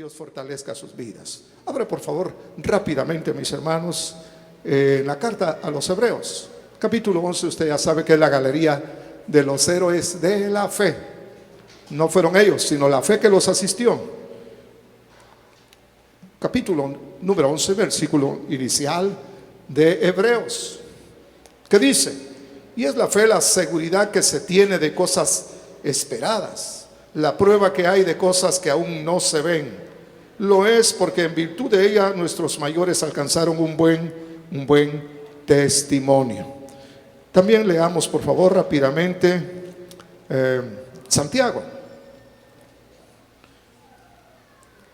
Dios fortalezca sus vidas. Abre por favor rápidamente, mis hermanos, en la carta a los Hebreos, capítulo 11. Usted ya sabe que es la galería de los héroes de la fe. No fueron ellos, sino la fe que los asistió. Capítulo número 11, versículo inicial de Hebreos, que dice: y es la fe la seguridad que se tiene de cosas esperadas, la prueba que hay de cosas que aún no se ven. Lo es porque en virtud de ella nuestros mayores alcanzaron un buen testimonio. También leamos por favor rápidamente Santiago,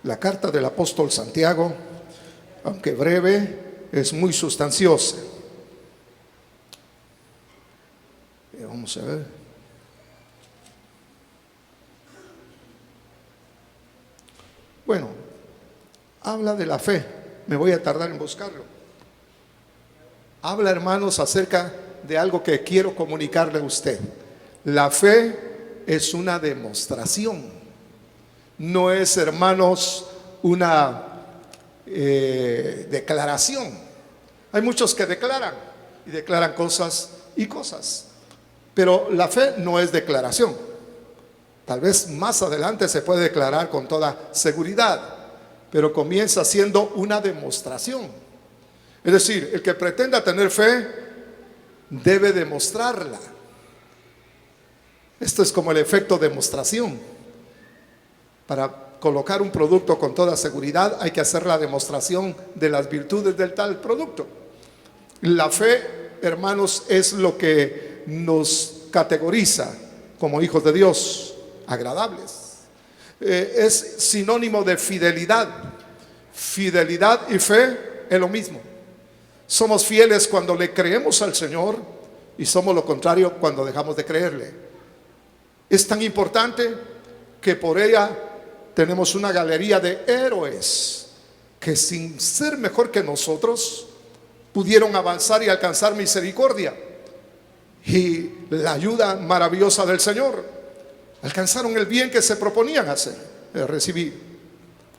la carta del apóstol Santiago, aunque breve, es muy sustanciosa. Vamos a ver. Bueno, habla de la fe. Me voy a tardar en buscarlo. Habla, hermanos, acerca de algo que quiero comunicarle a usted. La fe es una demostración. No es, hermanos, una declaración. Hay muchos que declaran y declaran cosas y cosas, pero la fe no es declaración. Tal vez más adelante se puede declarar con toda seguridad, pero comienza siendo una demostración. Es decir, el que pretenda tener fe debe demostrarla. Esto es como el efecto demostración. Para colocar un producto con toda seguridad hay que hacer la demostración de las virtudes del tal producto. La fe, hermanos, es lo que nos categoriza como hijos de Dios, agradables. Es sinónimo de fidelidad. Fidelidad y fe es lo mismo. Somos fieles cuando le creemos al Señor y somos lo contrario cuando dejamos de creerle. Es tan importante que por ella tenemos una galería de héroes que, sin ser mejor que nosotros, pudieron avanzar y alcanzar misericordia y la ayuda maravillosa del Señor. Alcanzaron el bien que se proponían hacer, recibir.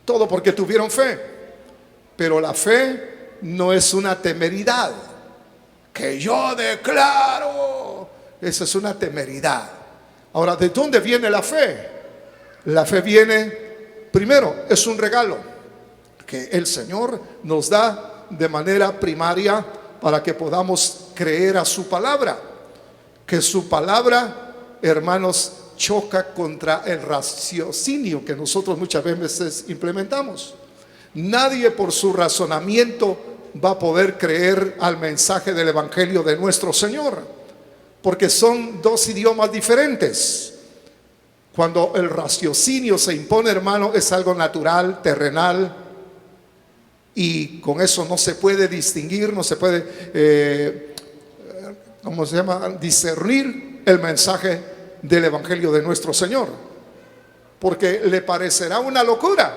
Todo porque tuvieron fe. Pero la fe no es una temeridad. Que yo declaro. Esa es una temeridad. Ahora, ¿de dónde viene la fe? La fe viene, primero, es un regalo que el Señor nos da de manera primaria para que podamos creer a su palabra. Que su palabra, hermanos, choca contra el raciocinio que nosotros muchas veces implementamos. Nadie por su razonamiento va a poder creer al mensaje del Evangelio de nuestro Señor, porque son dos idiomas diferentes. Cuando el raciocinio se impone, hermano, es algo natural, terrenal, y con eso no se puede distinguir, no se puede, ¿cómo se llama?, discernir el mensaje del Evangelio de nuestro Señor, porque le parecerá una locura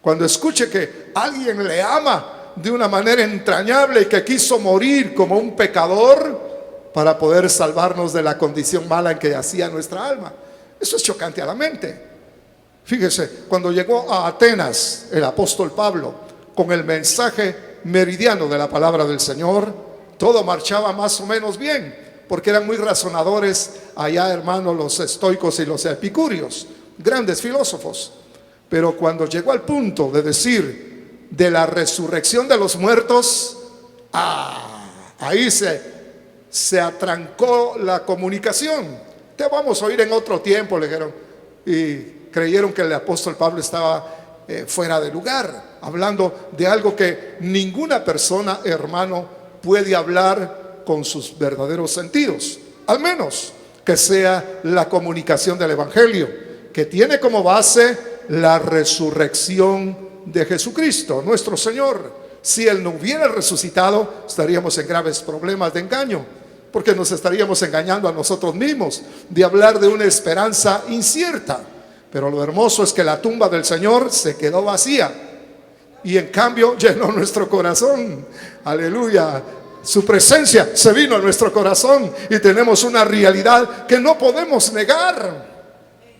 cuando escuche que alguien le ama de una manera entrañable y que quiso morir como un pecador para poder salvarnos de la condición mala en que yacía nuestra alma. Eso es chocante a la mente. Fíjese, cuando llegó a Atenas el apóstol Pablo con el mensaje meridiano de la palabra del Señor, todo marchaba más o menos bien, porque eran muy razonadores allá, hermanos, los estoicos y los epicúreos, grandes filósofos. Pero cuando llegó al punto de decir de la resurrección de los muertos, ahí se atrancó la comunicación. Te vamos a oír en otro tiempo, le dijeron. Y creyeron que el apóstol Pablo estaba fuera de lugar, hablando de algo que ninguna persona, hermano, puede hablar con sus verdaderos sentidos, al menos que sea la comunicación del Evangelio, que tiene como base la resurrección de Jesucristo, nuestro Señor. Si Él no hubiera resucitado, estaríamos en graves problemas de engaño, porque nos estaríamos engañando a nosotros mismos de hablar de una esperanza incierta. Pero lo hermoso es que la tumba del Señor se quedó vacía y en cambio llenó nuestro corazón. Aleluya. Su presencia se vino a nuestro corazón y tenemos una realidad que no podemos negar.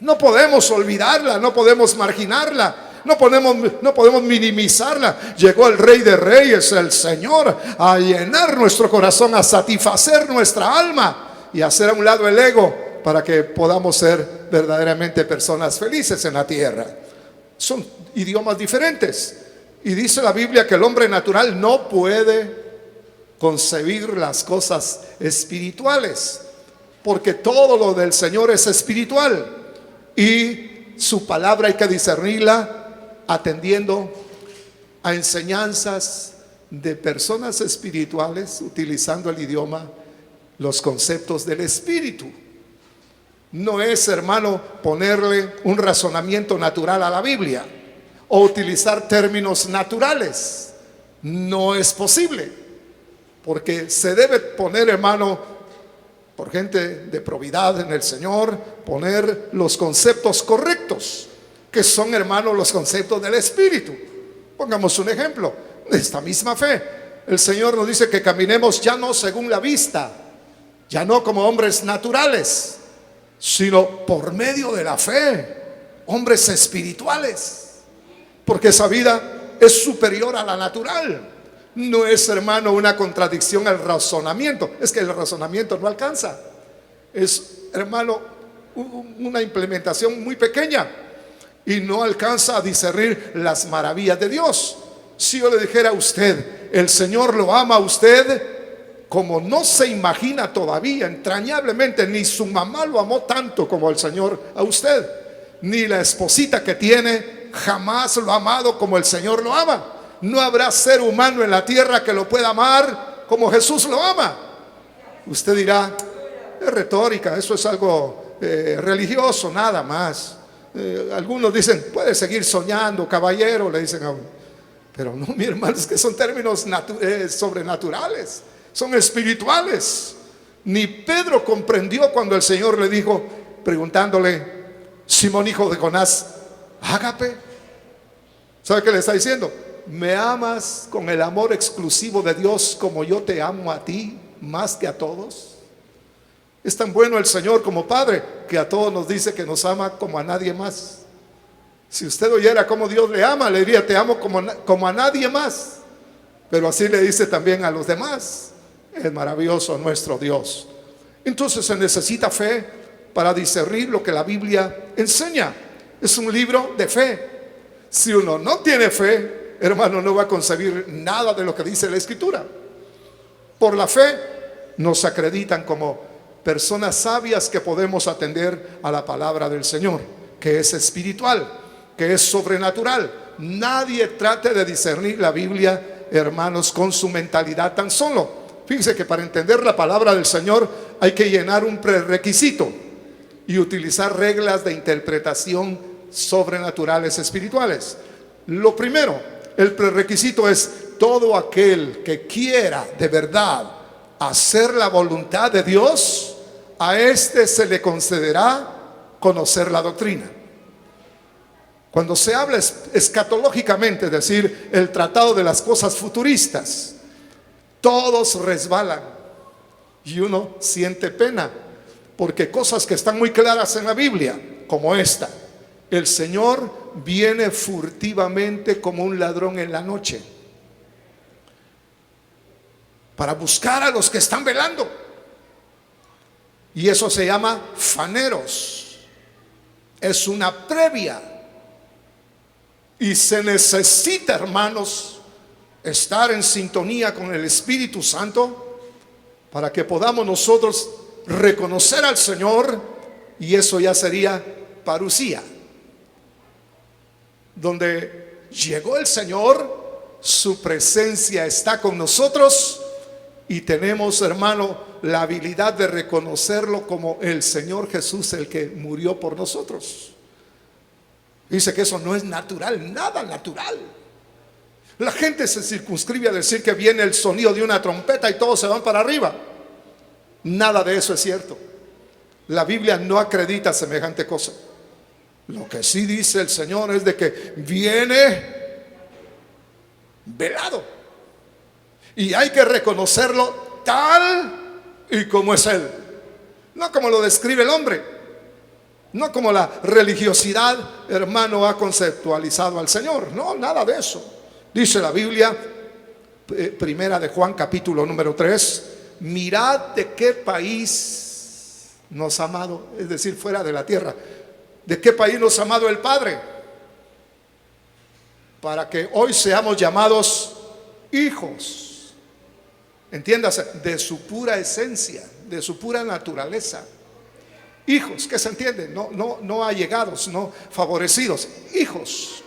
No podemos olvidarla, no podemos marginarla. No podemos minimizarla. Llegó el Rey de Reyes, el Señor, a llenar nuestro corazón, a satisfacer nuestra alma y a hacer a un lado el ego para que podamos ser verdaderamente personas felices en la tierra. Son idiomas diferentes. Y dice la Biblia que el hombre natural no puede concebir las cosas espirituales, porque todo lo del Señor es espiritual y su palabra hay que discernirla atendiendo a enseñanzas de personas espirituales, utilizando el idioma, los conceptos del espíritu. No es, hermano, ponerle un razonamiento natural a la Biblia o utilizar términos naturales. No es posible, porque se debe poner, hermano, por gente de probidad en el Señor, poner los conceptos correctos, que son, hermano, los conceptos del Espíritu. Pongamos un ejemplo de esta misma fe. El Señor nos dice que caminemos ya no según la vista, ya no como hombres naturales, sino por medio de la fe, hombres espirituales, porque esa vida es superior a la natural. No es, hermano, una contradicción al razonamiento. Es que el razonamiento no alcanza. Es, hermano, una implementación muy pequeña y no alcanza a discernir las maravillas de Dios. Si yo le dijera a usted, el Señor lo ama a usted como no se imagina todavía, entrañablemente, ni su mamá lo amó tanto como el Señor a usted, ni la esposita que tiene jamás lo ha amado como el Señor lo ama. No habrá ser humano en la tierra que lo pueda amar como Jesús lo ama. Usted dirá, es retórica, eso es algo religioso, nada más. Algunos dicen, puede seguir soñando, caballero, le dicen a uno. Pero no, mi hermano, es que son términos sobrenaturales, son espirituales. Ni Pedro comprendió cuando el Señor le dijo, preguntándole, Simón, hijo de Jonás, ágape. ¿Sabe qué le está diciendo? ¿Me amas con el amor exclusivo de Dios como yo te amo a ti más que a todos? Es tan bueno el Señor como Padre que a todos nos dice que nos ama como a nadie más. Si usted oyera cómo Dios le ama, le diría, te amo como a nadie más. Pero así le dice también a los demás. Es maravilloso nuestro Dios. Entonces se necesita fe para discernir lo que la Biblia enseña. Es un libro de fe. Si uno no tiene fe, hermano, no va a concebir nada de lo que dice la Escritura. Por la fe nos acreditan como personas sabias que podemos atender a la palabra del Señor, que es espiritual, que es sobrenatural. Nadie trate de discernir la Biblia, hermanos, con su mentalidad tan solo. Fíjense que para entender la palabra del Señor hay que llenar un prerequisito y utilizar reglas de interpretación sobrenaturales espirituales. Lo primero, el prerequisito es todo aquel que quiera de verdad hacer la voluntad de Dios, a este se le concederá conocer la doctrina. Cuando se habla escatológicamente, es decir, el tratado de las cosas futuristas, todos resbalan y uno siente pena, porque cosas que están muy claras en la Biblia, como esta, el Señor viene furtivamente como un ladrón en la noche para buscar a los que están velando. Y eso se llama faneros. Es una previa. Y se necesita, hermanos, estar en sintonía con el Espíritu Santo para que podamos nosotros reconocer al Señor. Y eso ya sería parusía, donde llegó el Señor, su presencia está con nosotros y tenemos, hermano, la habilidad de reconocerlo como el Señor Jesús, el que murió por nosotros. Dice que eso no es natural, nada natural. La gente se circunscribe a decir que viene el sonido de una trompeta y todos se van para arriba. Nada de eso es cierto. La Biblia no acredita semejante cosa. Lo que sí dice el Señor es de que viene velado y hay que reconocerlo tal y como es Él, no como lo describe el hombre. No como la religiosidad, hermano, ha conceptualizado al Señor. No, nada de eso. Dice la Biblia, primera de Juan capítulo número 3, mirad de qué país nos ha amado, es decir, fuera de la tierra, de qué país nos ha amado el Padre, para que hoy seamos llamados hijos. Entiéndase, de su pura esencia, de su pura naturaleza. Hijos, ¿qué se entiende? No allegados, no favorecidos, hijos.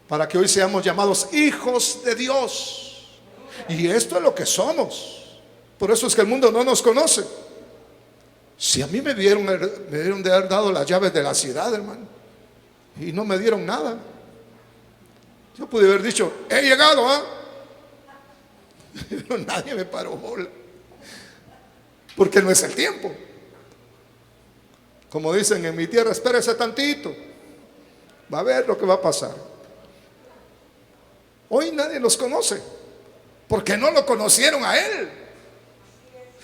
Para que hoy seamos llamados hijos de Dios. Y esto es lo que somos. Por eso es que el mundo no nos conoce. Si a mí me dieron de haber dado las llaves de la ciudad, hermano, y no me dieron nada, yo pude haber dicho, he llegado, ¿ah? Pero nadie me paró bola, porque no es el tiempo. Como dicen en mi tierra, espérese tantito, va a ver lo que va a pasar. Hoy nadie nos conoce, porque no lo conocieron a Él.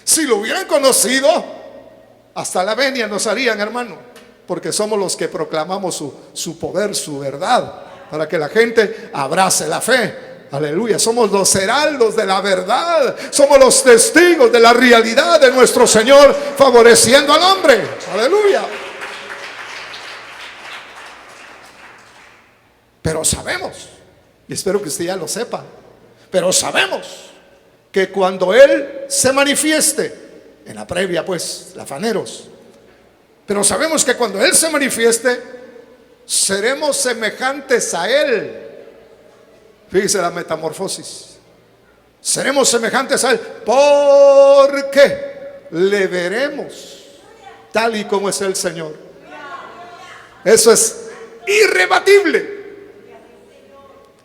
Si lo hubieran conocido, hasta la venia nos harían, hermano, porque somos los que proclamamos su poder, su verdad, para que la gente abrace la fe. Aleluya, somos los heraldos de la verdad, somos los testigos de la realidad de nuestro Señor, favoreciendo al hombre. Aleluya. Pero sabemos, y espero que usted ya lo sepa, pero sabemos que cuando Él se manifieste, en la previa pues, lafaneros, pero sabemos que cuando Él se manifieste, seremos semejantes a Él. Fíjese la metamorfosis. Seremos semejantes a Él porque le veremos tal y como es el Señor. Eso es irrebatible.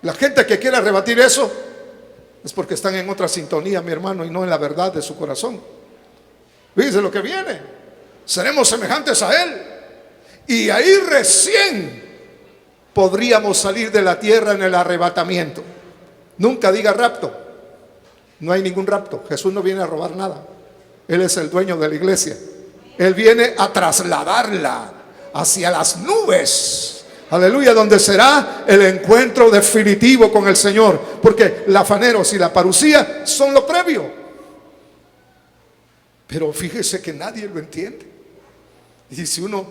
La gente que quiera rebatir eso es porque están en otra sintonía, mi hermano, y no en la verdad de su corazón. Fíjese lo que viene. Seremos semejantes a Él. Y ahí recién podríamos salir de la tierra en el arrebatamiento. Nunca diga rapto. No hay ningún rapto. Jesús no viene a robar nada. Él es el dueño de la iglesia. Él viene a trasladarla hacia las nubes. Aleluya, donde será el encuentro definitivo con el Señor. Porque la faneros y la parucía son lo previo. Pero fíjese que nadie lo entiende. Y dice uno,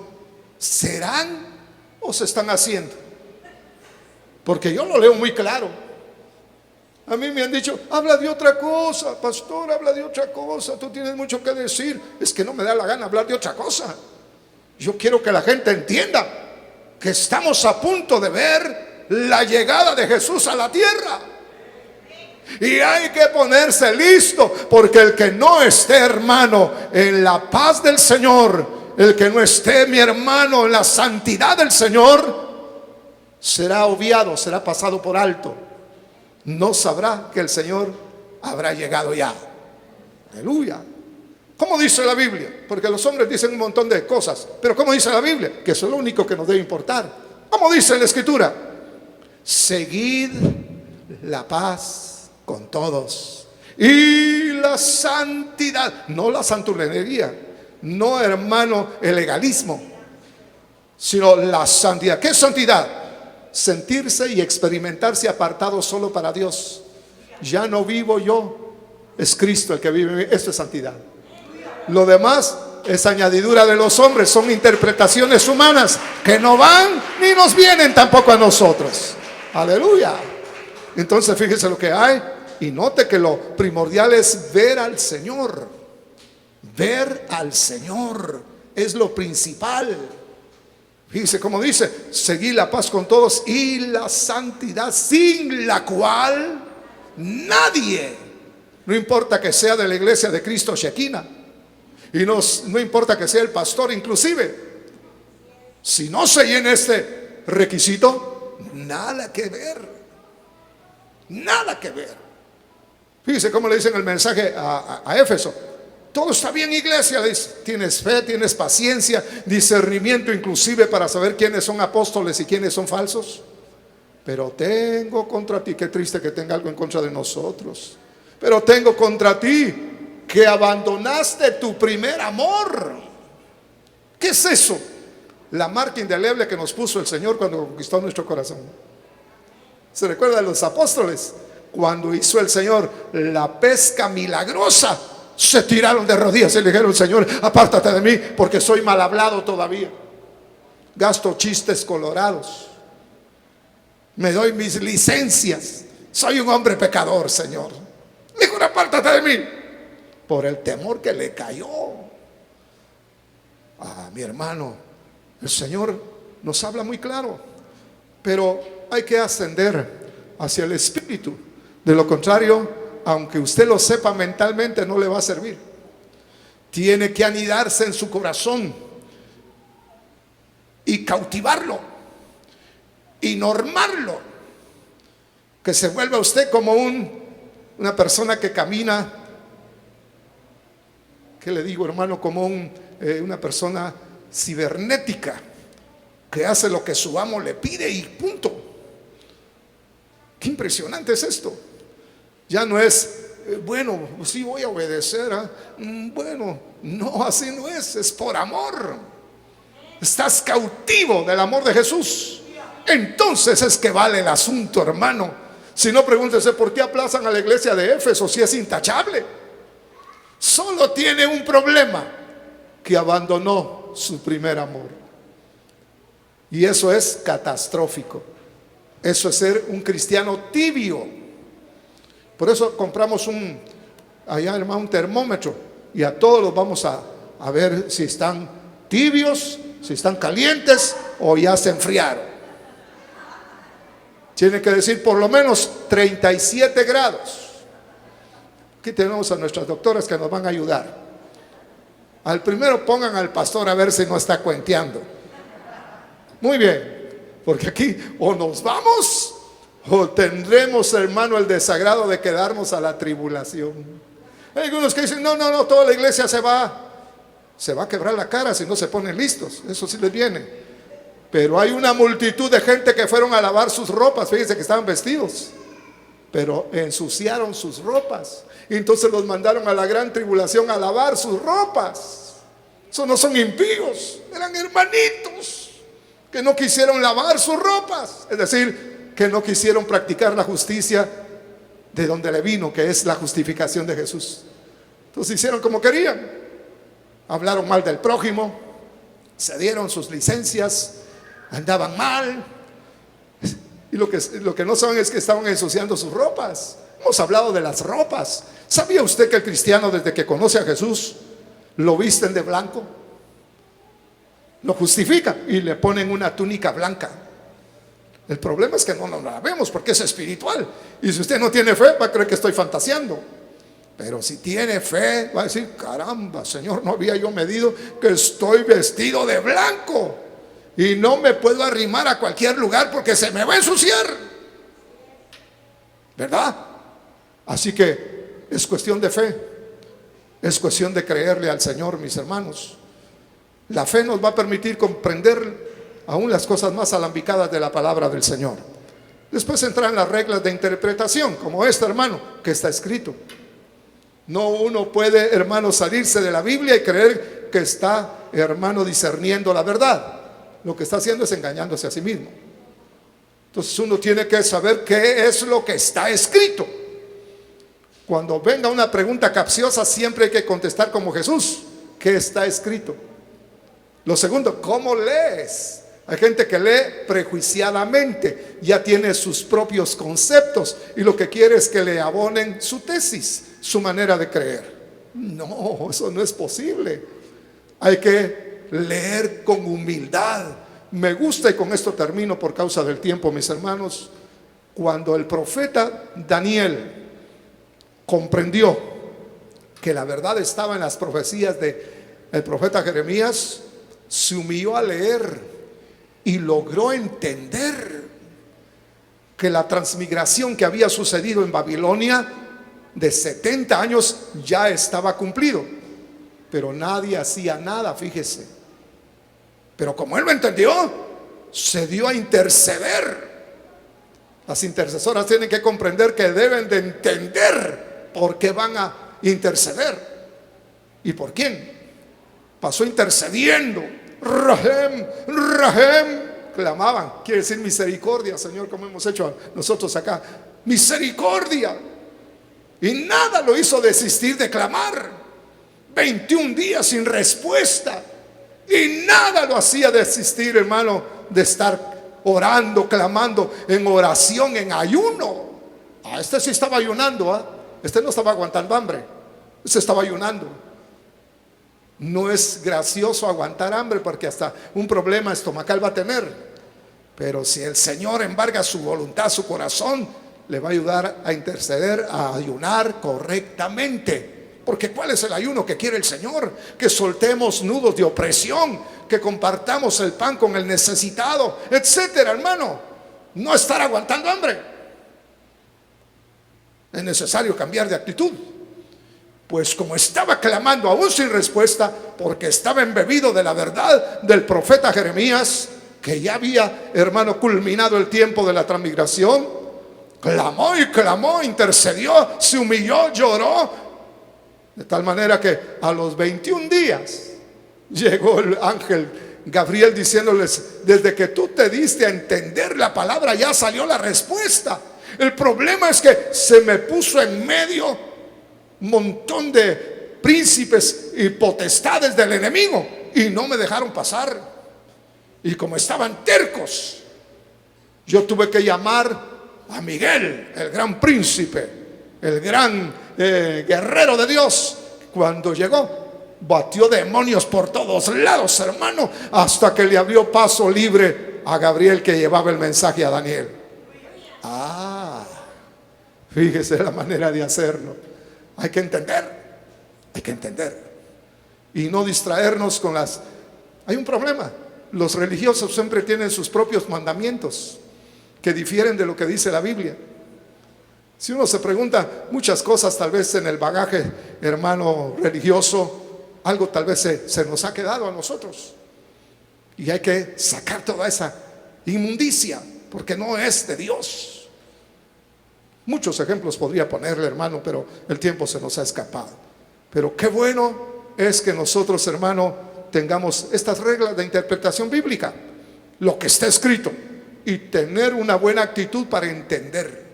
¿serán o se están haciendo? Porque yo lo leo muy claro. A mí me han dicho, habla de otra cosa, pastor, habla de otra cosa, tú tienes mucho que decir. Es que no me da la gana hablar de otra cosa. Yo quiero que la gente entienda que estamos a punto de ver la llegada de Jesús a la tierra. Y hay que ponerse listo, porque el que no esté, hermano, en la paz del Señor, el que no esté, mi hermano, en la santidad del Señor, será obviado, será pasado por alto. No sabrá que el Señor habrá llegado ya. Aleluya. ¿Cómo dice la Biblia? Porque los hombres dicen un montón de cosas, pero ¿cómo dice la Biblia? Que eso es lo único que nos debe importar. ¿Cómo dice la Escritura? Seguid la paz con todos y la santidad, no la santurronería, no, hermano, el legalismo, sino la santidad. ¿Qué es santidad? Sentirse y experimentarse apartado solo para Dios. Ya no vivo yo, es Cristo el que vive en mí. Esto es santidad. Lo demás es añadidura de los hombres, son interpretaciones humanas que no van ni nos vienen tampoco a nosotros. Aleluya. Entonces fíjese lo que hay y note que lo primordial es ver al Señor. Ver al Señor es lo principal. Fíjese cómo dice, seguid la paz con todos y la santidad, sin la cual nadie, no importa que sea de la iglesia de Cristo Shekinah, y no importa que sea el pastor inclusive, si no se llena este requisito, nada que ver. Nada que ver. Fíjese cómo le dicen el mensaje a Éfeso. Todo está bien, iglesia, dice. Tienes fe, tienes paciencia, discernimiento inclusive para saber quiénes son apóstoles y quiénes son falsos. Pero tengo contra ti, qué triste que tenga algo en contra de nosotros, pero tengo contra ti que abandonaste tu primer amor. ¿Qué es eso? la marca indeleble que nos puso el Señor cuando conquistó nuestro corazón. ¿Se recuerda de los apóstoles? Cuando hizo el Señor la pesca milagrosa, se tiraron de rodillas y le dijeron: Señor, apártate de mí, porque soy mal hablado todavía, gasto chistes colorados, me doy mis licencias, soy un hombre pecador, Señor, mejor apártate de mí, por el temor que le cayó. Mi hermano, el Señor nos habla muy claro, pero hay que ascender hacia el Espíritu. De lo contrario, aunque usted lo sepa mentalmente, no le va a servir. Tiene que anidarse en su corazón y cautivarlo y normarlo, que se vuelva usted como una persona que camina, ¿qué le digo, hermano? Como una persona cibernética, que hace lo que su amo le pide y punto. Qué impresionante es esto. Ya no es, bueno, sí voy a obedecer, bueno, no, así no es por amor. Estás cautivo del amor de Jesús. Entonces es que vale el asunto, hermano. Si no, pregúntese por qué aplazan a la iglesia de Éfeso si es intachable. Solo tiene un problema: que abandonó su primer amor. Y eso es catastrófico. Eso es ser un cristiano tibio. Por eso compramos allá, hermano, un termómetro, y a todos los vamos a ver si están tibios, si están calientes o ya se enfriaron. Tiene que decir por lo menos 37 grados. Aquí tenemos a nuestras doctoras que nos van a ayudar. Al primero pongan al pastor a ver si no está cuenteando. Muy bien, porque aquí o nos vamos o tendremos, hermano, el desagrado de quedarnos a la tribulación. Hay algunos que dicen: no, toda la iglesia se va a quebrar la cara si no se ponen listos. Eso sí les viene. Pero hay una multitud de gente que fueron a lavar sus ropas. Fíjense que estaban vestidos, pero ensuciaron sus ropas, y entonces los mandaron a la gran tribulación a lavar sus ropas. Esos no son impíos, eran hermanitos que no quisieron lavar sus ropas, es decir, que no quisieron practicar la justicia de donde le vino, que es la justificación de Jesús. Entonces hicieron como querían, hablaron mal del prójimo, se dieron sus licencias, andaban mal. Y lo que no saben es que estaban ensuciando sus ropas. Hemos hablado de las ropas. ¿Sabía usted que el cristiano, desde que conoce a Jesús, lo visten de blanco? Lo justifican y le ponen una túnica blanca. El problema es que no la vemos porque es espiritual. Y si usted no tiene fe, va a creer que estoy fantaseando. Pero si tiene fe, va a decir: caramba, Señor, no había yo medido que estoy vestido de blanco y no me puedo arrimar a cualquier lugar porque se me va a ensuciar, ¿verdad? Así que es cuestión de fe, es cuestión de creerle al Señor, mis hermanos. La fe nos va a permitir comprender aún las cosas más alambicadas de la palabra del Señor. Después entran las reglas de interpretación, como esta, hermano, que está escrito. No uno puede, hermano, salirse de la Biblia y creer que está, hermano, discerniendo la verdad. Lo que está haciendo es engañándose a sí mismo. Entonces uno tiene que saber qué es lo que está escrito. Cuando venga una pregunta capciosa, siempre hay que contestar como Jesús: ¿qué está escrito? Lo segundo, ¿cómo lees? Hay gente que lee prejuiciadamente, ya tiene sus propios conceptos y lo que quiere es que le abonen su tesis, su manera de creer. No, eso no es posible. Hay que leer con humildad. Me gusta, y con esto termino por causa del tiempo, mis hermanos, cuando el profeta Daniel comprendió que la verdad estaba en las profecías del profeta Jeremías, se humilló a leer y logró entender que la transmigración que había sucedido en Babilonia de 70 años ya estaba cumplido, pero nadie hacía nada, fíjese. Pero como él lo entendió, se dio a interceder. Las intercesoras tienen que comprender que deben de entender por qué van a interceder y por quién. Pasó intercediendo Rahem, Rahem, clamaban. Quiere decir misericordia, Señor, como hemos hecho nosotros acá. Misericordia. Y nada lo hizo desistir de clamar. 21 días sin respuesta. Y nada lo hacía desistir, hermano, de estar orando, clamando, en oración, en ayuno. Este sí estaba ayunando, este no estaba aguantando hambre, este estaba ayunando. No es gracioso aguantar hambre, porque hasta un problema estomacal va a tener. Pero si el Señor embarga su voluntad, su corazón, le va a ayudar a interceder, a ayunar correctamente. Porque ¿cuál es el ayuno que quiere el Señor? Que soltemos nudos de opresión, que compartamos el pan con el necesitado, etcétera, hermano. No estar aguantando hambre. Es necesario cambiar de actitud. Pues como estaba clamando aún sin respuesta, porque estaba embebido de la verdad del profeta Jeremías, que ya había, hermano, culminado el tiempo de la transmigración, clamó y clamó, intercedió, se humilló, lloró. De tal manera que a los 21 días llegó el ángel Gabriel diciéndoles: desde que tú te diste a entender la palabra, ya salió la respuesta. El problema es que se me puso en medio un montón de príncipes y potestades del enemigo y no me dejaron pasar. Y como estaban tercos, yo tuve que llamar a Miguel, el gran príncipe, el gran guerrero de Dios. Cuando llegó, batió demonios por todos lados, hermano, hasta que le abrió paso libre a Gabriel, que llevaba el mensaje a Daniel. Fíjese la manera de hacerlo. Hay que entender y no distraernos con las... Hay un problema: los religiosos siempre tienen sus propios mandamientos que difieren de lo que dice la Biblia. Si uno se pregunta muchas cosas, tal vez en el bagaje, hermano, religioso, algo tal vez se nos ha quedado a nosotros. Y hay que sacar toda esa inmundicia, porque no es de Dios. Muchos ejemplos podría ponerle, hermano, pero el tiempo se nos ha escapado. Pero qué bueno es que nosotros, hermano, tengamos estas reglas de interpretación bíblica, lo que está escrito, y tener una buena actitud para entender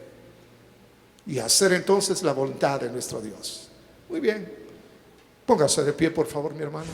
y hacer entonces la voluntad de nuestro Dios. Muy bien, póngase de pie, por favor, mi hermano.